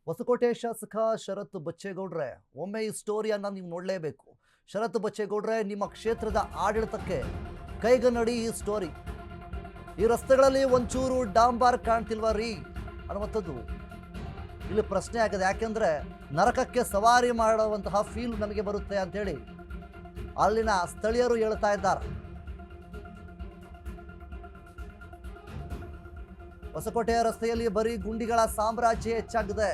ಹೊಸಕೋಟೆ ಶಾಸಕ ಶರತ್ ಬಚ್ಚೇಗೌಡ್ರೆ, ಒಮ್ಮೆ ಈ ಸ್ಟೋರಿಯನ್ನು ನೀವು ನೋಡಲೇಬೇಕು. ಶರತ್ ಬಚ್ಚೇಗೌಡ್ರೆ, ನಿಮ್ಮ ಕ್ಷೇತ್ರದ ಆಡಳಿತಕ್ಕೆ ಕೈಗನ್ನಡಿ ಈ ಸ್ಟೋರಿ. ಈ ರಸ್ತೆಗಳಲ್ಲಿ ಒಂಚೂರು ಡಾಂಬಾರ್ ಕಾಣ್ತಿಲ್ವಾ ರೀ ಅನ್ನುವಂಥದ್ದು ಇಲ್ಲಿ ಪ್ರಶ್ನೆ ಆಗಿದೆ. ಯಾಕೆಂದ್ರೆ ನರಕಕ್ಕೆ ಸವಾರಿ ಮಾಡುವಂತಹ ಫೀಲ್ ನಮಗೆ ಬರುತ್ತೆ ಅಂತೇಳಿ ಅಲ್ಲಿನ ಸ್ಥಳೀಯರು ಹೇಳ್ತಾ ಇದ್ದಾರೆ. ಹೊಸಕೋಟೆಯ ರಸ್ತೆಯಲ್ಲಿ ಬರೀ ಗುಂಡಿಗಳ ಸಾಮ್ರಾಜ್ಯ ಹೆಚ್ಚಾಗಿದೆ.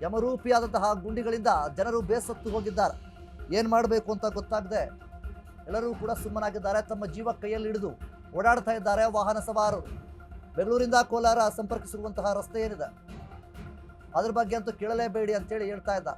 ಯಮರೂಪಿಯಾದಂತಹ ಗುಂಡಿಗಳಿಂದ ಜನರು ಬೇಸತ್ತು ಹೋಗಿದ್ದಾರೆ. ಏನು ಮಾಡಬೇಕು ಅಂತ ಗೊತ್ತಾಗದೆ ಎಲ್ಲರೂ ಕೂಡ ಸುಮ್ಮನಾಗಿದ್ದಾರೆ. ತಮ್ಮ ಜೀವ ಕೈಯಲ್ಲಿ ಹಿಡಿದು ಓಡಾಡ್ತಾ ಇದ್ದಾರೆ ವಾಹನ ಸವಾರರು. ಬೆಂಗಳೂರಿಂದ ಕೋಲಾರ ಸಂಪರ್ಕಿಸಿರುವಂತಹ ರಸ್ತೆ ಏನಿದೆ ಅದ್ರ ಬಗ್ಗೆ ಅಂತೂ ಕೇಳಲೇಬೇಡಿ ಅಂತೇಳಿ ಹೇಳ್ತಾ ಇದ್ದ.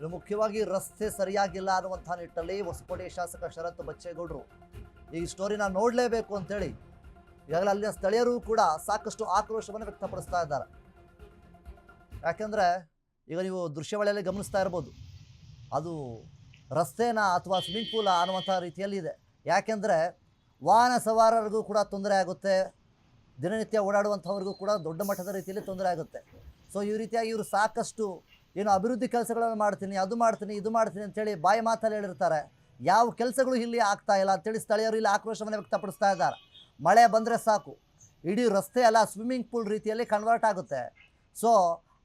ಇನ್ನು ಮುಖ್ಯವಾಗಿ ರಸ್ತೆ ಸರಿಯಾಗಿಲ್ಲ ಅನ್ನುವಂಥ ನಿಟ್ಟಲ್ಲಿ ಹೊಸಕೋಟೆ ಶಾಸಕ ಶರತ್ ಬಚ್ಚೇಗೌಡರು ಈ ಸ್ಟೋರಿನ ನೋಡಲೇಬೇಕು ಅಂತೇಳಿ ಈಗಾಗಲೇ ಅಲ್ಲಿನ ಸ್ಥಳೀಯರು ಕೂಡ ಸಾಕಷ್ಟು ಆಕ್ರೋಶವನ್ನು ವ್ಯಕ್ತಪಡಿಸ್ತಾ ಇದ್ದಾರೆ. ಯಾಕೆಂದರೆ ಈಗ ನೀವು ದೃಶ್ಯಾವಳಿಯಲ್ಲಿ ಗಮನಿಸ್ತಾ ಇರ್ಬೋದು, ಅದು ರಸ್ತೆನ ಅಥವಾ ಸ್ವಿಮ್ಮಿಂಗ್ ಪೂಲ ಅನ್ನುವಂಥ ರೀತಿಯಲ್ಲಿ ಇದೆ. ಯಾಕೆಂದರೆ ವಾಹನ ಸವಾರರಿಗೂ ಕೂಡ ತೊಂದರೆ ಆಗುತ್ತೆ, ದಿನನಿತ್ಯ ಓಡಾಡುವಂಥವ್ರಿಗೂ ಕೂಡ ದೊಡ್ಡ ಮಟ್ಟದ ರೀತಿಯಲ್ಲಿ ತೊಂದರೆ ಆಗುತ್ತೆ. ಸೊ ಈ ರೀತಿಯಾಗಿ ಇವರು ಸಾಕಷ್ಟು ಏನು ಅಭಿವೃದ್ಧಿ ಕೆಲಸಗಳನ್ನು ಮಾಡ್ತೀನಿ, ಅದು ಮಾಡ್ತೀನಿ, ಇದು ಮಾಡ್ತೀನಿ ಅಂತೇಳಿ ಬಾಯಿ ಮಾತಲ್ಲಿ ಹೇಳಿರ್ತಾರೆ. ಯಾವ ಕೆಲಸಗಳು ಇಲ್ಲಿ ಆಗ್ತಾ ಇಲ್ಲ ಅಂತೇಳಿ ಸ್ಥಳೀಯರು ಇಲ್ಲಿ ಆಕ್ರೋಶವನ್ನು ವ್ಯಕ್ತಪಡಿಸ್ತಾ ಇದ್ದಾರೆ. ಮಳೆ ಬಂದರೆ ಸಾಕು, ಇಡೀ ರಸ್ತೆ ಎಲ್ಲ ಸ್ವಿಮ್ಮಿಂಗ್ ಪೂಲ್ ರೀತಿಯಲ್ಲಿ ಕನ್ವರ್ಟ್ ಆಗುತ್ತೆ. ಸೊ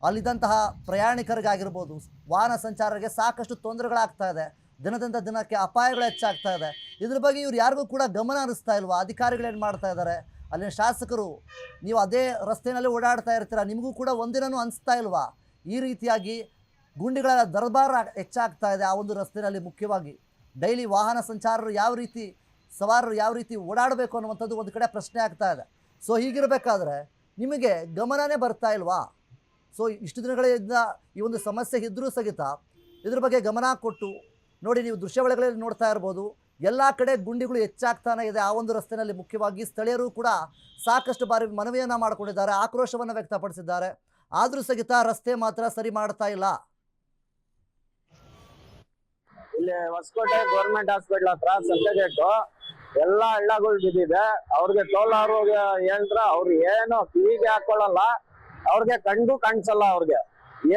ಅಲ್ಲಿದ್ದಂತಹ ಪ್ರಯಾಣಿಕರಿಗಾಗಿರ್ಬೋದು, ವಾಹನ ಸಂಚಾರರಿಗೆ ಸಾಕಷ್ಟು ತೊಂದರೆಗಳಾಗ್ತಾ ಇದೆ. ದಿನದಿಂದ ದಿನಕ್ಕೆ ಅಪಾಯಗಳು ಹೆಚ್ಚಾಗ್ತಾ ಇದೆ. ಇದ್ರ ಬಗ್ಗೆ ಇವ್ರು ಯಾರಿಗೂ ಕೂಡ ಗಮನ ಹರಿಸ್ತಾ ಇಲ್ವಾ? ಅಧಿಕಾರಿಗಳೇನು ಮಾಡ್ತಾ ಇದ್ದಾರೆ? ಅಲ್ಲಿನ ಶಾಸಕರು, ನೀವು ಅದೇ ರಸ್ತೆಯಲ್ಲಿ ಓಡಾಡ್ತಾ ಇರ್ತೀರ, ನಿಮಗೂ ಕೂಡ ಒಂದಿನೂ ಅನಿಸ್ತಾ ಇಲ್ವಾ? ಈ ರೀತಿಯಾಗಿ ಗುಂಡಿಗಳ ದರ್ಬಾರ ಹೆಚ್ಚಾಗ್ತಾ ಇದೆ ಆ ಒಂದು ರಸ್ತೆಯಲ್ಲಿ. ಮುಖ್ಯವಾಗಿ ಡೈಲಿ ವಾಹನ ಸಂಚಾರರು ಯಾವ ರೀತಿ, ಸವಾರರು ಯಾವ ರೀತಿ ಓಡಾಡಬೇಕು ಅನ್ನುವಂಥದ್ದು ಒಂದು ಕಡೆ ಪ್ರಶ್ನೆ ಆಗ್ತಾ ಇದೆ. ಸೊ ಹೀಗಿರಬೇಕಾದ್ರೆ ನಿಮಗೆ ಗಮನನೇ ಬರ್ತಾ ಇಲ್ವಾ? ಸೊ ಇಷ್ಟು ದಿನಗಳಿಂದ ಈ ಒಂದು ಸಮಸ್ಯೆ ಇದ್ದರೂ ಸಹಿತ ಇದ್ರ ಬಗ್ಗೆ ಗಮನ ಕೊಟ್ಟು ನೋಡಿ. ನೀವು ದೃಶ್ಯಾವಳಿಗಳಲ್ಲಿ ನೋಡ್ತಾ ಇರ್ಬೋದು, ಎಲ್ಲ ಕಡೆ ಗುಂಡಿಗಳು ಹೆಚ್ಚಾಗ್ತಾನೆ ಇದೆ ಆ ಒಂದು ರಸ್ತೆಯಲ್ಲಿ. ಮುಖ್ಯವಾಗಿ ಸ್ಥಳೀಯರು ಕೂಡ ಸಾಕಷ್ಟು ಬಾರಿ ಮನವಿಯನ್ನು ಮಾಡಿಕೊಂಡಿದ್ದಾರೆ, ಆಕ್ರೋಶವನ್ನು ವ್ಯಕ್ತಪಡಿಸಿದ್ದಾರೆ. ಆದ್ರೂ ಸಹಿತ ರಸ್ತೆ ಮಾತ್ರ ಸರಿ ಮಾಡ್ತಾ ಇಲ್ಲ. ಇಲ್ಲಿ ಹೊಸಕೋಟೆ ಗೌರ್ಮೆಂಟ್ ಹಾಸ್ಪಿಟಲ್ ಹತ್ರ ಸಂತೆಗೇಟು ಎಲ್ಲ ಹಳ್ಳಗಳು ಬಿದ್ದಿದೆ. ಅವ್ರಿಗೆ ಟೋಲರ್ಗೆ ಹೇಳಿದ್ರ ಅವ್ರು ಏನು ಕಿವಿಗೆ ಹಾಕೊಳ್ಳಲ್ಲ, ಅವ್ರಿಗೆ ಕಂಡು ಕಾಣಿಸಲ್ಲ. ಅವ್ರಿಗೆ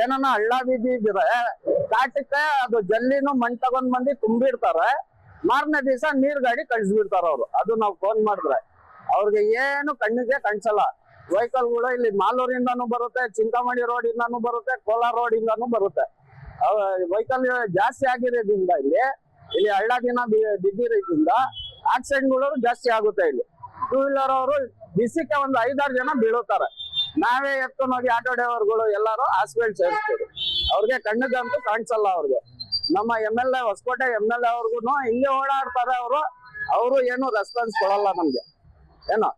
ಏನನ್ನ ಹಳ್ಳ ಬಿದ್ದಿದ್ರೆ ಕಾಟಕ್ಕೆ ಅದು ಜಲ್ಲಿನೂ ಮಣ್ ತಗೊಂಡ್ ಬಂದು ತುಂಬಿಡ್ತಾರೆ. ಮಾರನೇ ದಿವಸ ನೀರ್ ಗಾಡಿ ಕಳಿಸ್ಬಿಡ್ತಾರ ಅವ್ರು. ಅದು ನಾವು ಫೋನ್ ಮಾಡಿದ್ರೆ ಅವ್ರಿಗೆ ಏನು ಕಣ್ಣಿಗೆ ಕಾಣಿಸಲ್ಲ. ವೆಹಿಕಲ್ಗಳು ಇಲ್ಲಿ ಮಾಲೂರಿಂದಾನು ಬರುತ್ತೆ, ಚಿಂತಾಮಣಿ ರೋಡ್ ಇಂದಾನು ಬರುತ್ತೆ, ಕೋಲಾರ ರೋಡ್ ಇಂದಾನು ಬರುತ್ತೆ. ವೆಹಿಕಲ್ ಜಾಸ್ತಿ ಆಗಿರೋದ್ರಿಂದ ಇಲ್ಲಿ ಹಳ್ಳ ದಿನ ಬಿದ್ದಿರೋದ್ರಿಂದ ಆಕ್ಸಿಡೆಂಟ್ಗಳು ಜಾಸ್ತಿ ಆಗುತ್ತೆ. ಇಲ್ಲಿ ಟೂ ವೀಲರ್ ಅವರು ದಿಸಕ್ಕೆ ಒಂದು 5-6 ಜನ ಬೀಳುತ್ತಾರೆ. ನಾವೇ ಎತ್ಕೊಂಡು ಹೋಗಿ ಆಟೋ ಡ್ರೈವರ್ಗಳು ಎಲ್ಲಾರು ಹಾಸ್ಪಿಟಲ್ ಸೇರಿಸ್ತೀವಿ. ಅವ್ರಿಗೆ ಕಣ್ಣಿಗಂತೂ ಕಾಣಿಸಲ್ಲ. ಅವ್ರಿಗೆ ನಮ್ಮ MLA ಹೊಸಕೋಟೆ MLA ಅವ್ರಿಗೂ ಹಿಂಗೆ ಓಡಾಡ್ತಾರೆ. ಅವರು ಏನು ರೆಸ್ಪಾನ್ಸ್ ಕೊಡಲ್ಲ ನಮ್ಗೆ ಏನೋ.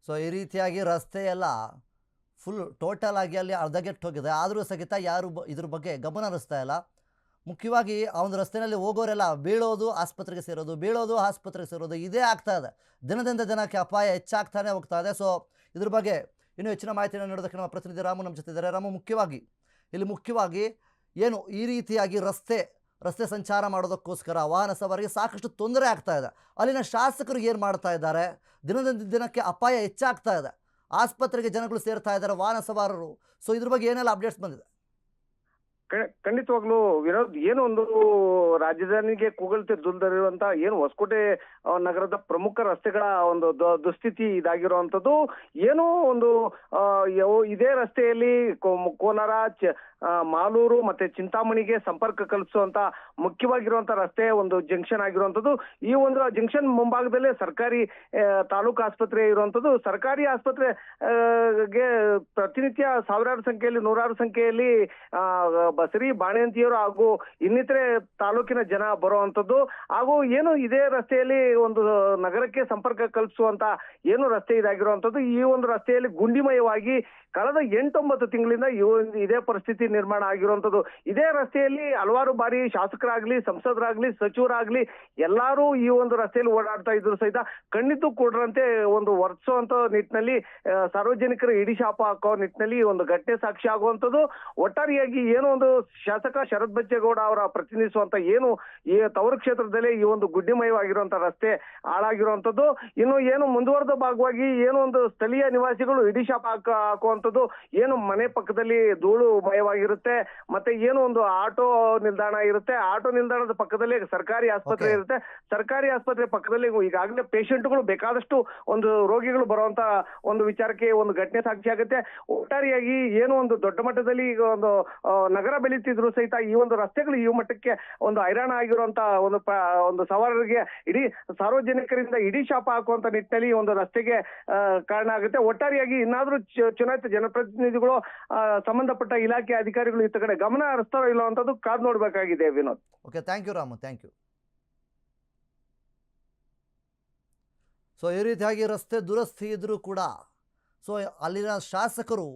ಸೊ ಈ ರೀತಿಯಾಗಿ ರಸ್ತೆ ಎಲ್ಲ ಫುಲ್ ಟೋಟಲ್ ಆಗಿ ಅಲ್ಲಿ ಅರ್ಧಗೆಟ್ಟು ಹೋಗಿದೆ. ಆದರೂ ಸಹಿತ ಯಾರು ಇದ್ರ ಬಗ್ಗೆ ಗಮನ ಹರಿಸ್ತಾ ಇಲ್ಲ. ಮುಖ್ಯವಾಗಿ ಆ ಒಂದು ರಸ್ತೆಯಲ್ಲಿ ಹೋಗೋರೆಲ್ಲ ಬೀಳೋದು, ಆಸ್ಪತ್ರೆಗೆ ಸೇರೋದು, ಬೀಳೋದು, ಆಸ್ಪತ್ರೆಗೆ ಸೇರೋದು, ಇದೇ ಆಗ್ತಾ ಇದೆ. ದಿನದಿಂದ ದಿನಕ್ಕೆ ಅಪಾಯ ಹೆಚ್ಚಾಗ್ತಾನೆ ಹೋಗ್ತಾ ಇದೆ. ಸೊ ಇದ್ರ ಬಗ್ಗೆ ಇನ್ನೂ ಹೆಚ್ಚಿನ ಮಾಹಿತಿಯನ್ನು ನೀಡೋದಕ್ಕೆ ನಮ್ಮ ಪ್ರತಿನಿಧಿ ರಾಮು ನಮ್ಮ ಜೊತೆ ಇದ್ದಾರೆ. ರಾಮು, ಮುಖ್ಯವಾಗಿ ಏನು ಈ ರೀತಿಯಾಗಿ ರಸ್ತೆ ಸಂಚಾರ ಮಾಡೋದಕ್ಕೋಸ್ಕರ ವಾಹನ ಸವಾರಿಗೆ ಸಾಕಷ್ಟು ತೊಂದರೆ ಆಗ್ತಾ ಇದೆ. ಅಲ್ಲಿನ ಶಾಸಕರು ಏನು ಮಾಡ್ತಾ ಇದ್ದಾರೆ? ದಿನದಿಂದ ದಿನಕ್ಕೆ ಅಪಾಯ ಹೆಚ್ಚಾಗ್ತಾ ಇದೆ, ಆಸ್ಪತ್ರೆಗೆ ಜನಗಳು ಸೇರ್ತಾ ಇದ್ದಾರೆ, ವಾಹನ ಸವಾರರು. ಸೊ ಇದ್ರ ಬಗ್ಗೆ ಏನೆಲ್ಲ ಅಪ್ಡೇಟ್ಸ್ ಬಂದಿದೆ? ಖಂಡಿತವಾಗ್ಲೂ ವಿನೋದ್, ಏನು ಒಂದು ರಾಜಧಾನಿಗೆ ಕೂಗಲ್ತೆ ದುಲ್ದರಿರುವಂತ ಏನು ಹೊಸಕೋಟೆ ನಗರದ ಪ್ರಮುಖ ರಸ್ತೆಗಳ ಒಂದು ದುಸ್ಥಿತಿ ಇದಾಗಿರುವಂತದ್ದು. ಏನು ಒಂದು ಇದೇ ರಸ್ತೆಯಲ್ಲಿ ಕೋಲಾರ ಮಾಲೂರು ಮತ್ತೆ ಚಿಂತಾಮಣಿಗೆ ಸಂಪರ್ಕ ಕಲ್ಪಿಸುವಂತ ಮುಖ್ಯವಾಗಿರುವಂತ ರಸ್ತೆ ಒಂದು ಜಂಕ್ಷನ್ ಆಗಿರುವಂತದ್ದು. ಈ ಒಂದು ಜಂಕ್ಷನ್ ಮುಂಭಾಗದಲ್ಲೇ ಸರ್ಕಾರಿ ತಾಲೂಕು ಆಸ್ಪತ್ರೆ ಇರುವಂತದ್ದು. ಸರ್ಕಾರಿ ಆಸ್ಪತ್ರೆ ಗೆ ಪ್ರತಿನಿತ್ಯ ಸಾವಿರಾರು ಸಂಖ್ಯೆಯಲ್ಲಿ, ನೂರಾರು ಸಂಖ್ಯೆಯಲ್ಲಿ ಬಸರಿ ಬಾಣಂತಿಯರು ಹಾಗೂ ಇನ್ನಿತರೆ ತಾಲೂಕಿನ ಜನ ಬರುವಂತದ್ದು. ಹಾಗೂ ಏನು ಇದೇ ರಸ್ತೆಯಲ್ಲಿ ಒಂದು ನಗರಕ್ಕೆ ಸಂಪರ್ಕ ಕಲ್ಪಿಸುವಂತ ಏನು ರಸ್ತೆ ಇದಾಗಿರುವಂತದ್ದು. ಈ ಒಂದು ರಸ್ತೆಯಲ್ಲಿ ಗುಂಡಿಮಯವಾಗಿ ಕಳೆದ 8-9 ತಿಂಗಳಿಂದ ಇದೇ ಪರಿಸ್ಥಿತಿ ನಿರ್ಮಾಣ ಆಗಿರುವಂತದ್ದು. ಇದೇ ರಸ್ತೆಯಲ್ಲಿ ಹಲವಾರು ಬಾರಿ ಶಾಸಕರಾಗ್ಲಿ, ಸಂಸದರಾಗ್ಲಿ, ಸಚಿವರಾಗ್ಲಿ ಎಲ್ಲರೂ ಈ ಒಂದು ರಸ್ತೆಯಲ್ಲಿ ಓಡಾಡ್ತಾ ಇದ್ರು ಸಹಿತ ಕಣ್ಣಿದ್ದು ಕೂಡರಂತೆ ಒಂದು ವರ್ತಿಸುವಂತ ನಿಟ್ಟಿನಲ್ಲಿ, ಸಾರ್ವಜನಿಕರ ಇಡಿ ಶಾಪ ಹಾಕೋ ನಿಟ್ಟಿನಲ್ಲಿ ಒಂದು ಘಟನೆ ಸಾಕ್ಷಿ ಆಗುವಂತದ್ದು. ಒಟ್ಟಾರೆಯಾಗಿ ಏನು ಒಂದು ಶಾಸಕ ಶರತ್ ಬಚ್ಚೇಗೌಡ ಅವರ ಪ್ರತಿನಿಧಿಸುವಂತ ಏನು ಈ ತವರು ಕ್ಷೇತ್ರದಲ್ಲಿ ಈ ಒಂದು ಗುಡ್ಡಿಮಯವಾಗಿರುವಂತ ರಸ್ತೆ ಹಾಳಾಗಿರುವಂತದ್ದು. ಇನ್ನು ಏನು ಮುಂದುವರೆದ ಭಾಗವಾಗಿ ಏನು ಒಂದು ಸ್ಥಳೀಯ ನಿವಾಸಿಗಳು ಇಡಿ ಶಾಪ ಹಾಕುವಂತದ್ದು, ಏನು ಮನೆ ಪಕ್ಕದಲ್ಲಿ ಧೂಳು ಮಯವಾಗಿರುತ್ತೆ, ಮತ್ತೆ ಏನು ಒಂದು ಆಟೋ ನಿಲ್ದಾಣ ಇರುತ್ತೆ, ಆಟೋ ನಿಲ್ದಾಣದ ಪಕ್ಕದಲ್ಲಿ ಸರ್ಕಾರಿ ಆಸ್ಪತ್ರೆ ಇರುತ್ತೆ, ಸರ್ಕಾರಿ ಆಸ್ಪತ್ರೆ ಪಕ್ಕದಲ್ಲಿ ಈಗಾಗಲೇ ಪೇಷಂಟ್ಗಳು ಬೇಕಾದಷ್ಟು ಒಂದು ರೋಗಿಗಳು ಬರುವಂತ ಒಂದು ವಿಚಾರಕ್ಕೆ ಒಂದು ಘಟನೆ ಸಾಕ್ಷಿ ಆಗುತ್ತೆ. ಒಟ್ಟಾರೆಯಾಗಿ ಏನು ಒಂದು ದೊಡ್ಡ ಮಟ್ಟದಲ್ಲಿ ಈಗ ಒಂದು ನಗರ ಬೆಳೀತಿದ್ರು ಸಹಿತ ಈ ಒಂದು ರಸ್ತೆಗಳು ಈ ಮಟ್ಟಕ್ಕೆ ಒಂದು ಹೈರಾಣ ಆಗಿರುವಂತ ಒಂದು ಸವಾರರಿಗೆ ಇಡೀ ಸಾರ್ವಜನಿಕರಿಂದ ಇಡೀ ಶಾಪ ಹಾಕುವಂತ ನಿಟ್ಟಿನಲ್ಲಿ ಒಂದು ರಸ್ತೆಗೆ ಕಾರಣ ಆಗುತ್ತೆ. ಒಟ್ಟಾರೆಯಾಗಿ ಇನ್ನಾದ್ರೂ ಚುನಾಯಿತ ಜನಪ್ರತಿನಿಧಿಗಳು, ಸಂಬಂಧಪಟ್ಟ ಇಲಾಖೆ ಅಧಿಕಾರಿಗಳು ಈ ಕಡೆ ಗಮನ ಹರಿಸ್ತಾರೋ ಇಲ್ಲ ಅಂತದ್ದು ಕಾದ್ ನೋಡ್ಬೇಕಾಗಿದೆ Vinod. Okay, thank you Ramu, thank you. So ಈ ರೀತಿಯಾಗಿ ರಸ್ತೆ ದುರಸ್ತಿ ಇದ್ರೂ ಕೂಡ ಸೊ ಅಲ್ಲಿನ ಶಾಸಕರು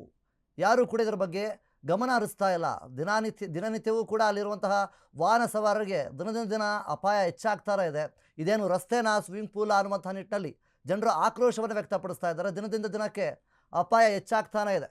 ಯಾರು ಕೂಡ ಇದರ ಬಗ್ಗೆ ಗಮನ ಹರಿಸ್ತಾ ಇಲ್ಲ. ದಿನನಿತ್ಯವೂ ಕೂಡ ಅಲ್ಲಿರುವಂತಹ ವಾಹನ ಸವಾರರಿಗೆ ದಿನದಿಂದ ದಿನ ಅಪಾಯ ಹೆಚ್ಚಾಗ್ತಾ ಇದೆ. ಇದೇನು ರಸ್ತೆನ ಸ್ವಿಮ್ಮಿಂಗ್ ಪೂಲ್ ಅನ್ನುವಂಥ ನಿಟ್ಟಿನಲ್ಲಿ ಜನರು ಆಕ್ರೋಶವನ್ನು ವ್ಯಕ್ತಪಡಿಸ್ತಾ ಇದ್ದಾರೆ. ದಿನದಿಂದ ದಿನಕ್ಕೆ ಅಪಾಯ ಹೆಚ್ಚಾಗ್ತಾನೆ ಇದೆ.